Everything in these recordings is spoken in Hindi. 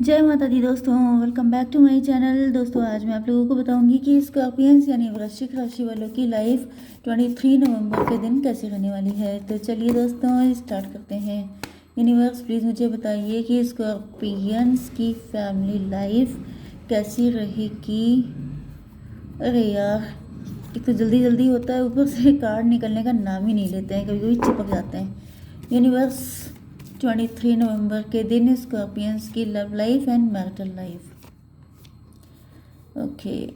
जय माता दी दोस्तों, welcome back to my channel. दोस्तों आज मैं आप लोगों को बताऊंगी कि स्कॉर्पियंस यानी वृश्चिक राशि वालों की लाइफ 23 नवंबर के दिन कैसे रहने वाली है। तो चलिए दोस्तों स्टार्ट करते हैं। यूनिवर्स प्लीज़ मुझे बताइए कि स्कॉर्पियंस की फैमिली लाइफ कैसी रहेगी। अरे यार, एक तो जल्दी जल्दी होता है, ऊपर से कार्ड निकलने का नाम ही नहीं लेते हैं, कभी कभी चिपक जाते हैं। यूनिवर्स 23 नवंबर के दिन स्कॉर्पियंस की love life and marital life. Okay,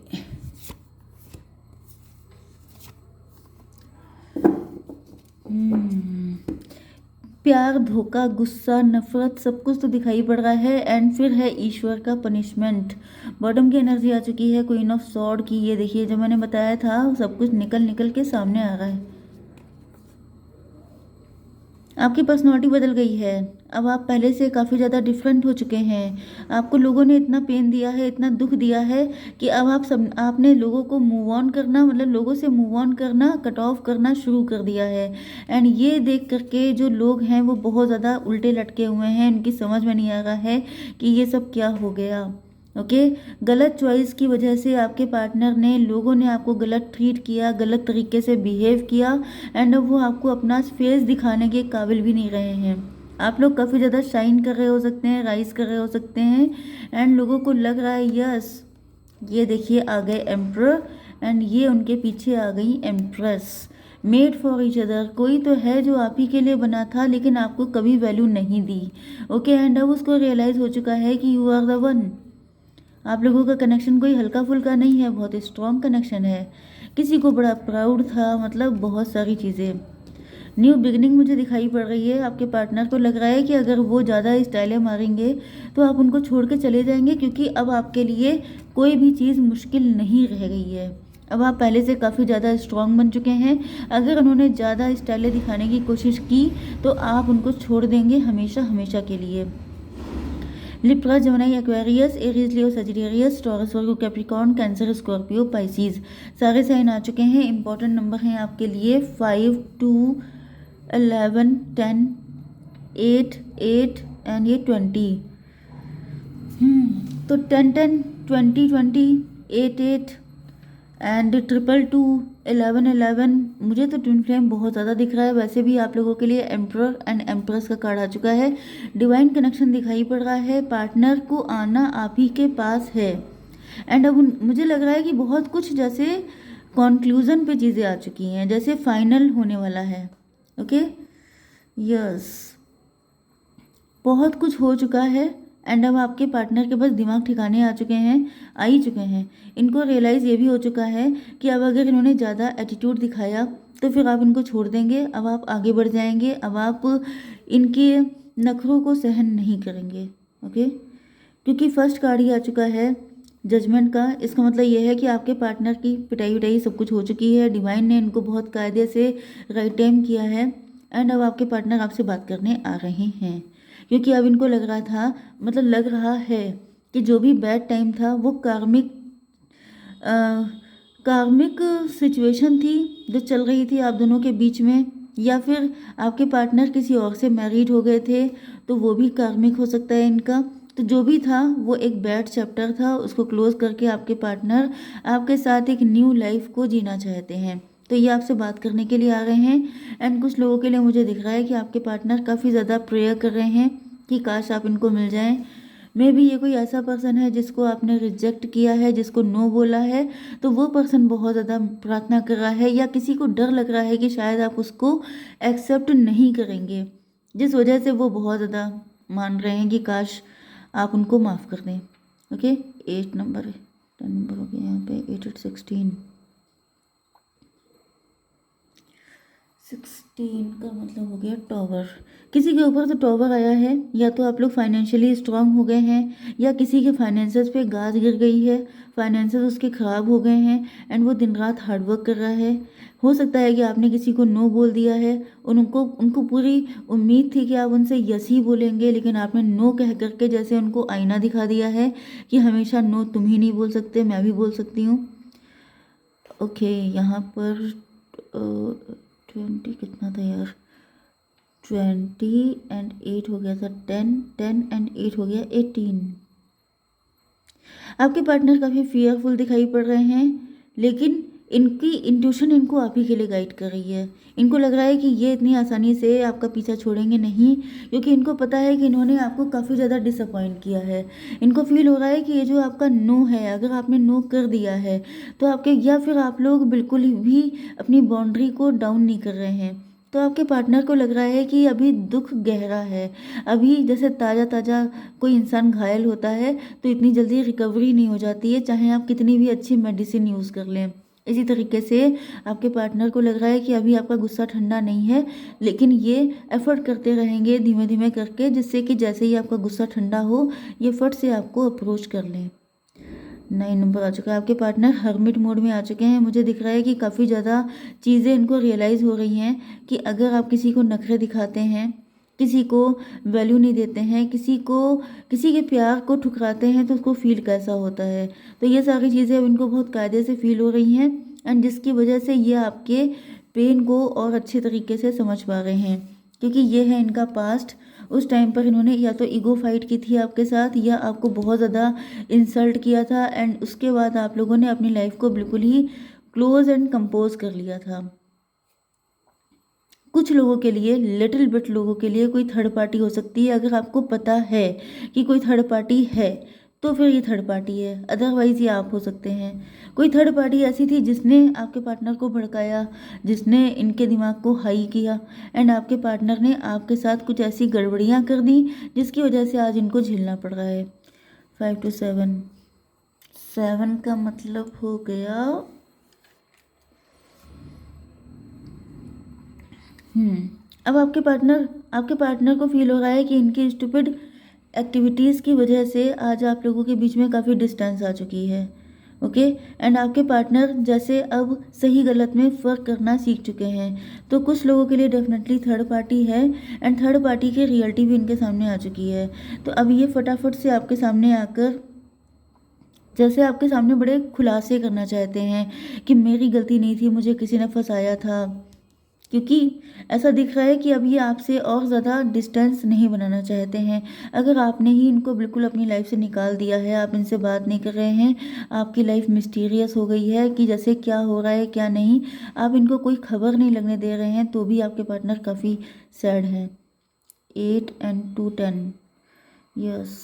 प्यार, धोखा, गुस्सा, नफरत सब कुछ तो दिखाई पड़ रहा है। एंड फिर है ईश्वर का पनिशमेंट। बॉटम की एनर्जी आ चुकी है, क्वीन ऑफ सॉर्ड की। ये देखिए, जो मैंने बताया था सब कुछ निकल निकल के सामने आ रहा है। आपकी पर्सनैलिटी बदल गई है। अब आप पहले से काफ़ी ज़्यादा डिफरेंट हो चुके हैं। आपको लोगों ने इतना पेन दिया है, इतना दुख दिया है कि अब आपने लोगों को मूव ऑन करना, मतलब लोगों से मूव ऑन करना, कट ऑफ करना शुरू कर दिया है। एंड ये देख करके जो लोग हैं वो बहुत ज़्यादा उल्टे लटके हुए हैं। उनकी समझ में नहीं आ रहा है कि ये सब क्या हो गया। ओके, गलत चॉइस की वजह से आपके पार्टनर ने, लोगों ने आपको गलत ट्रीट किया, गलत तरीके से बिहेव किया। एंड अब वो आपको अपना फेस दिखाने के काबिल भी नहीं रहे हैं। आप लोग काफ़ी ज़्यादा शाइन कर रहे हो सकते हैं, राइज कर रहे हो सकते हैं। एंड लोगों को लग रहा है यस, ये देखिए आ गए एम्प्रर, एंड ये उनके पीछे आ गई empress. Made for each other, कोई तो है जो आप ही के लिए बना था लेकिन आपको कभी वैल्यू नहीं दी। ओके, एंड अब उसको रियलाइज़ हो चुका है कि यू आर द वन। आप लोगों का कनेक्शन कोई हल्का फुल्का नहीं है, बहुत स्ट्रॉन्ग कनेक्शन है। किसी को बड़ा प्राउड था, मतलब बहुत सारी चीज़ें। न्यू बिगिनिंग मुझे दिखाई पड़ रही है। आपके पार्टनर को लग रहा है कि अगर वो ज़्यादा स्टाइलें मारेंगे तो आप उनको छोड़ के चले जाएंगे, क्योंकि अब आपके लिए कोई भी चीज़ मुश्किल नहीं रह गई है। अब आप पहले से काफ़ी ज़्यादा स्ट्रॉन्ग बन चुके हैं। अगर उन्होंने ज़्यादा स्टाइलें दिखाने की कोशिश की तो आप उनको छोड़ देंगे हमेशा हमेशा के लिए। लिब्रा, जेमिनी, एक्वेरियस, एरीज, लियो, सजिटेरियस, टॉरस, वर्गो, कैप्रिकॉर्न, कैंसर, स्कॉर्पियो, पाइसीज, सारे साइन आ चुके हैं। इंपॉर्टेंट नंबर हैं आपके लिए 5, 2, 11, 10, 8, 8 एंड ये 20। तो 10, 10, 20, 20, 8, 8 एंड 222, 11, 11। मुझे तो ट्विन फ्लेम बहुत ज़्यादा दिख रहा है। वैसे भी आप लोगों के लिए एम्प्रर एंड एम्प्रेस का कार्ड आ चुका है। डिवाइन कनेक्शन दिखाई पड़ रहा है। पार्टनर को आना आप ही के पास है। एंड अब मुझे लग रहा है कि बहुत कुछ जैसे कॉन्क्लूज़न पे चीज़ें आ चुकी हैं, जैसे फाइनल होने वाला है। ओके, यस, बहुत कुछ हो चुका है। एंड अब आपके पार्टनर के पास दिमाग ठिकाने आ चुके हैं, आ ही चुके हैं। इनको रियलाइज़ ये भी हो चुका है कि अब अगर इन्होंने ज़्यादा एटीट्यूड दिखाया तो फिर आप इनको छोड़ देंगे। अब आप आगे बढ़ जाएंगे। अब आप इनके नखरों को सहन नहीं करेंगे। ओके, क्योंकि फर्स्ट कार्ड ही आ चुका है जजमेंट का। इसका मतलब ये है कि आपके पार्टनर की पिटाई विटाई सब कुछ हो चुकी है। डिवाइन ने इनको बहुत कायदे से राइट टाइम किया है। एंड अब आपके पार्टनर आपसे बात करने आ रहे हैं, क्योंकि अब इनको लग रहा था, मतलब लग रहा है कि जो भी बैड टाइम था वो कार्मिक सिचुएशन थी जो चल रही थी आप दोनों के बीच में, या फिर आपके पार्टनर किसी और से मैरिड हो गए थे तो वो भी कार्मिक हो सकता है इनका। तो जो भी था वो एक बैड चैप्टर था, उसको क्लोज करके आपके पार्टनर आपके साथ एक न्यू लाइफ को जीना चाहते हैं। तो ये आपसे बात करने के लिए आ रहे हैं। एंड कुछ लोगों के लिए मुझे दिख रहा है कि आपके पार्टनर काफ़ी ज़्यादा प्रेयर कर रहे हैं कि काश आप इनको मिल जाएं। मे भी ये कोई ऐसा पर्सन है जिसको आपने रिजेक्ट किया है, जिसको नो बोला है, तो वो पर्सन बहुत ज़्यादा प्रार्थना कर रहा है, या किसी को डर लग रहा है कि शायद आप उसको एक्सेप्ट नहीं करेंगे, जिस वजह से वो बहुत ज़्यादा मान रहे हैं कि काश आप उनको माफ़ कर दें। ओके, 8 नंबर है, 10 नंबर हो गया यहाँ पे, 8, 8, 16। 16 का मतलब हो गया टॉवर। किसी के ऊपर तो टॉवर आया है, या तो आप लोग फाइनेंशियली स्ट्रांग हो गए हैं, या किसी के फाइनेंसेस पे गाज गिर गई है, फाइनेंसेस उसके ख़राब हो गए हैं। एंड वो दिन रात हार्डवर्क कर रहा है। हो सकता है कि आपने किसी को नो बोल दिया है। उनको पूरी उम्मीद थी कि आप उनसे यस ही बोलेंगे, लेकिन आपने नो कह करके जैसे उनको आईना दिखा दिया है कि हमेशा नो तुम ही नहीं बोल सकते, मैं भी बोल सकती हूँ। ओके, यहाँ पर 20 कितना था यार, 20 एंड 8 हो गया था 10, 10 एंड 8 हो गया 18। आपके पार्टनर काफ़ी फ़ियरफुल दिखाई पड़ रहे हैं, लेकिन इनकी इंट्यूशन इनको आप ही के लिए गाइड कर रही है। इनको लग रहा है कि ये इतनी आसानी से आपका पीछा छोड़ेंगे नहीं, क्योंकि इनको पता है कि इन्होंने आपको काफ़ी ज़्यादा डिसअपॉइंट किया है। इनको फ़ील हो रहा है कि ये जो आपका नो है, अगर आपने नो कर दिया है, तो आपके या फिर आप लोग बिल्कुल भी अपनी बाउंड्री को डाउन नहीं कर रहे हैं। तो आपके पार्टनर को लग रहा है कि अभी दुःख गहरा है। अभी जैसे ताज़ा-ताज़ा कोई इंसान घायल होता है, तो इतनी जल्दी रिकवरी नहीं हो जाती है, चाहे आप कितनी भी अच्छी मेडिसिन यूज़ कर लें। इसी तरीके से आपके पार्टनर को लग रहा है कि अभी आपका गुस्सा ठंडा नहीं है, लेकिन ये एफ़र्ट करते रहेंगे धीमे-धीमे करके, जिससे कि जैसे ही आपका गुस्सा ठंडा हो, ये फट से आपको अप्रोच कर लें। 9 नंबर आ चुका है। आपके पार्टनर हर्मिट मोड में आ चुके हैं। मुझे दिख रहा है कि काफ़ी ज़्यादा चीज़ें इनको रियलाइज़ हो रही हैं कि अगर आप किसी को नखरे दिखाते हैं, किसी को वैल्यू नहीं देते हैं, किसी के प्यार को ठुकराते हैं, तो उसको फ़ील कैसा होता है। तो ये सारी चीज़ें अब इनको बहुत कायदे से फ़ील हो रही हैं, एंड जिसकी वजह से ये आपके पेन को और अच्छे तरीके से समझ पा रहे हैं, क्योंकि ये है इनका पास्ट। उस टाइम पर इन्होंने या तो ईगो फाइट की थी आपके साथ, या आपको बहुत ज़्यादा इंसल्ट किया था, एंड उसके बाद आप लोगों ने अपनी लाइफ को बिल्कुल ही क्लोज एंड कंपोज कर लिया था। कुछ लोगों के लिए, लिटिल बिट लोगों के लिए कोई थर्ड पार्टी हो सकती है। अगर आपको पता है कि कोई थर्ड पार्टी है, तो फिर ये थर्ड पार्टी है, अदरवाइज़ ये आप हो सकते हैं। कोई थर्ड पार्टी ऐसी थी जिसने आपके पार्टनर को भड़काया, जिसने इनके दिमाग को हाई किया, एंड आपके पार्टनर ने आपके साथ कुछ ऐसी गड़बड़ियाँ कर दी जिसकी वजह से आज इनको झेलना पड़ रहा है। 5 to 7, 7 का मतलब हो गया अब आपके पार्टनर को फील हो रहा है कि इनकी स्टूपिड एक्टिविटीज़ की वजह से आज आप लोगों के बीच में काफ़ी डिस्टेंस आ चुकी है। ओके, एंड आपके पार्टनर जैसे अब सही गलत में फ़र्क करना सीख चुके हैं। तो कुछ लोगों के लिए डेफिनेटली थर्ड पार्टी है, एंड थर्ड पार्टी की रियलिटी भी इनके सामने आ चुकी है। तो अब ये फटाफट से आपके सामने आकर, जैसे आपके सामने बड़े खुलासे करना चाहते हैं कि मेरी गलती नहीं थी, मुझे किसी ने फंसाया था, क्योंकि ऐसा दिख रहा है कि अब ये आपसे और ज़्यादा डिस्टेंस नहीं बनाना चाहते हैं। अगर आपने ही इनको बिल्कुल अपनी लाइफ से निकाल दिया है, आप इनसे बात नहीं कर रहे हैं, आपकी लाइफ मिस्टीरियस हो गई है कि जैसे क्या हो रहा है क्या नहीं, आप इनको कोई खबर नहीं लगने दे रहे हैं, तो भी आपके पार्टनर काफ़ी सैड हैं। 8 and 2 10, यस।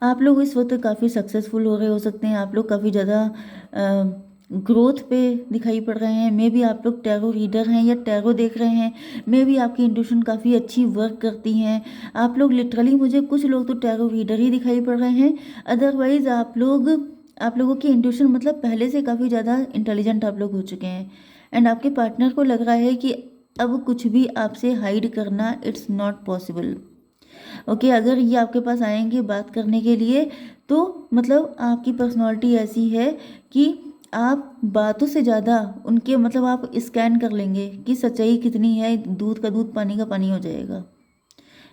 आप लोग इस वक्त काफ़ी सक्सेसफुल हो रहे हो सकते हैं, आप लोग काफ़ी ज़्यादा ग्रोथ पे दिखाई पड़ रहे हैं। मे बी आप लोग टैरो रीडर हैं या टैरो देख रहे हैं, मे बी आपकी इंट्यूशन काफ़ी अच्छी वर्क करती हैं। आप लोग लिटरली, मुझे कुछ लोग तो टैरो रीडर ही दिखाई पड़ रहे हैं, अदरवाइज़ आप लोगों की इंट्यूशन मतलब पहले से काफ़ी ज़्यादा इंटेलिजेंट आप लोग हो चुके हैं, एंड आपके पार्टनर को लग रहा है कि अब कुछ भी आपसे हाइड करना इट्स नॉट पॉसिबल। ओके, अगर ये आपके पास आएंगे बात करने के लिए, तो मतलब आपकी पर्सनालिटी ऐसी है कि आप बातों से ज़्यादा उनके मतलब आप स्कैन कर लेंगे कि सच्चाई कितनी है, दूध का दूध पानी का पानी हो जाएगा।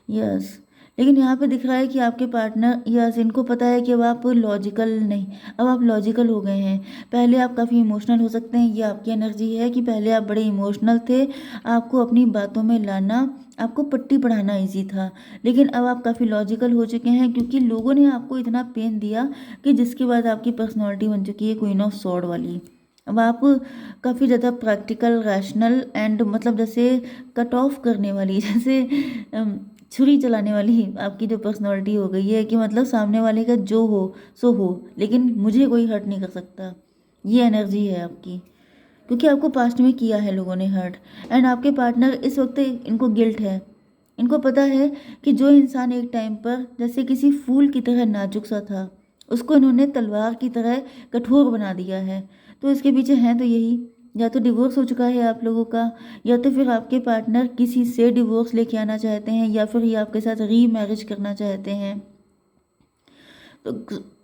यस, लेकिन यहाँ पे दिख रहा है कि आपके पार्टनर, यस, इनको पता है कि अब आप लॉजिकल नहीं, अब आप लॉजिकल हो गए हैं। पहले आप काफ़ी इमोशनल हो सकते हैं, ये आपकी एनर्जी है कि पहले आप बड़े इमोशनल थे, आपको अपनी बातों में लाना, आपको पट्टी पढ़ाना ईजी था, लेकिन अब आप काफ़ी लॉजिकल हो चुके हैं, क्योंकि लोगों ने आपको इतना पेन दिया कि जिसके बाद आपकी पर्सनैलिटी बन चुकी है क्वीन ऑफ सॉर्ड वाली। अब आप काफ़ी ज़्यादा प्रैक्टिकल, रैशनल एंड मतलब जैसे कट ऑफ करने वाली, जैसे छुरी चलाने वाली आपकी जो पर्सनालिटी हो गई है कि मतलब सामने वाले का जो हो सो हो, लेकिन मुझे कोई हर्ट नहीं कर सकता। ये एनर्जी है आपकी, क्योंकि आपको पास्ट में किया है लोगों ने हर्ट, एंड आपके पार्टनर इस वक्त इनको गिल्ट है। इनको पता है कि जो इंसान एक टाइम पर जैसे किसी फूल की तरह नाजुक सा था, उसको इन्होंने तलवार की तरह कठोर बना दिया है। तो इसके पीछे हैं तो यही, या तो डिवोर्स हो चुका है आप लोगों का, या तो फिर आपके पार्टनर किसी से डिवोर्स लेके आना चाहते हैं, या फिर ये आपके साथ री मैरिज करना चाहते हैं। तो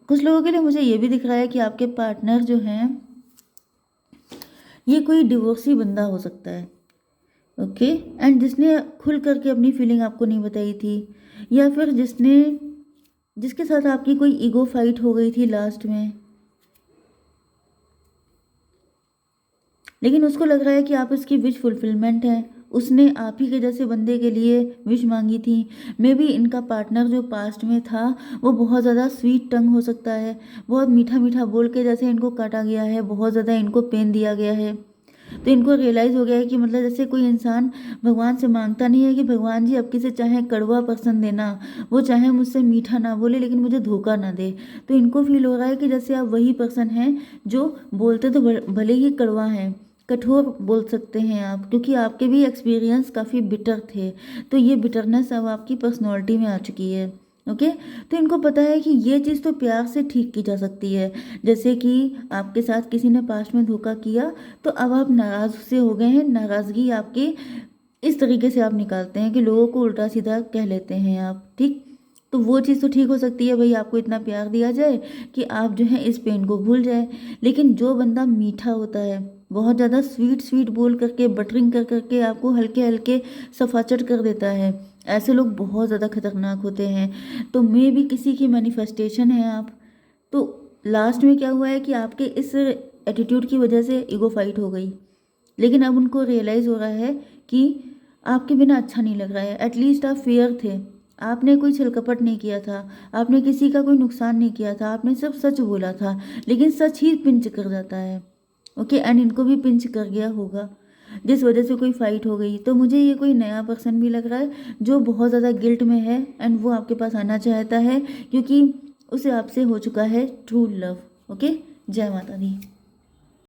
कुछ लोगों के लिए मुझे ये भी दिख रहा है कि आपके पार्टनर जो हैं, ये कोई डिवोर्सी बंदा हो सकता है। ओके, एंड जिसने खुल करके अपनी फीलिंग आपको नहीं बताई थी, या फिर जिसके साथ आपकी कोई ईगो फाइट हो गई थी लास्ट में, लेकिन उसको लग रहा है कि आप उसकी विश फुलफिलमेंट हैं, उसने आप ही के जैसे बंदे के लिए विश मांगी थी। मे बी इनका पार्टनर जो पास्ट में था वो बहुत ज़्यादा स्वीट टंग हो सकता है, बहुत मीठा मीठा बोल के जैसे इनको काटा गया है, बहुत ज़्यादा इनको पेन दिया गया है। तो इनको रियलाइज़ हो गया है कि मतलब जैसे कोई इंसान भगवान से मांगता नहीं है कि भगवान जी अब किसे चाहे कड़वा पर्सन देना, वो चाहे मुझसे मीठा ना बोले लेकिन मुझे धोखा ना दे। तो इनको फील हो रहा है कि जैसे आप वही पर्सन हैं जो बोलते तो भले ही कड़वा हैं, कठोर बोल सकते हैं आप, क्योंकि आपके भी एक्सपीरियंस काफ़ी बिटर थे। तो ये बिटरनेस अब आपकी पर्सनैलिटी में आ चुकी है। ओके। तो इनको पता है कि ये चीज़ तो प्यार से ठीक की जा सकती है। जैसे कि आपके साथ किसी ने पास्ट में धोखा किया, तो अब आप नाराज़ से हो गए हैं। नाराज़गी आपकी इस तरीके से आप निकालते हैं कि लोगों को उल्टा सीधा कह लेते हैं आप, ठीक। तो वो चीज़ तो ठीक हो सकती है, भाई आपको इतना प्यार दिया जाए कि आप जो है इस पेन को भूल जाए। लेकिन जो बंदा मीठा होता है, बहुत ज़्यादा स्वीट स्वीट बोल करके, बटरिंग कर करके आपको हल्के हल्के सफाचट कर देता है, ऐसे लोग बहुत ज़्यादा खतरनाक होते हैं। तो मे भी किसी की मैनिफेस्टेशन है आप। तो लास्ट में क्या हुआ है कि आपके इस एटीट्यूड की वजह से ईगो फाइट हो गई। लेकिन अब उनको रियलाइज़ हो रहा है कि आपके बिना अच्छा नहीं लग रहा है। एटलीस्ट आप फेयर थे, आपने कोई छलकपट नहीं किया था, आपने किसी का कोई नुकसान नहीं किया था, आपने सिर्फ सच बोला था। लेकिन सच ही पिंच कर जाता है। ओके। एंड इनको भी पिंच कर गया होगा, जिस वजह से कोई फाइट हो गई। तो मुझे ये कोई नया पर्सन भी लग रहा है जो बहुत ज़्यादा गिल्ट में है, एंड वो आपके पास आना चाहता है क्योंकि उसे आपसे हो चुका है ट्रू लव। ओके। जय माता दी।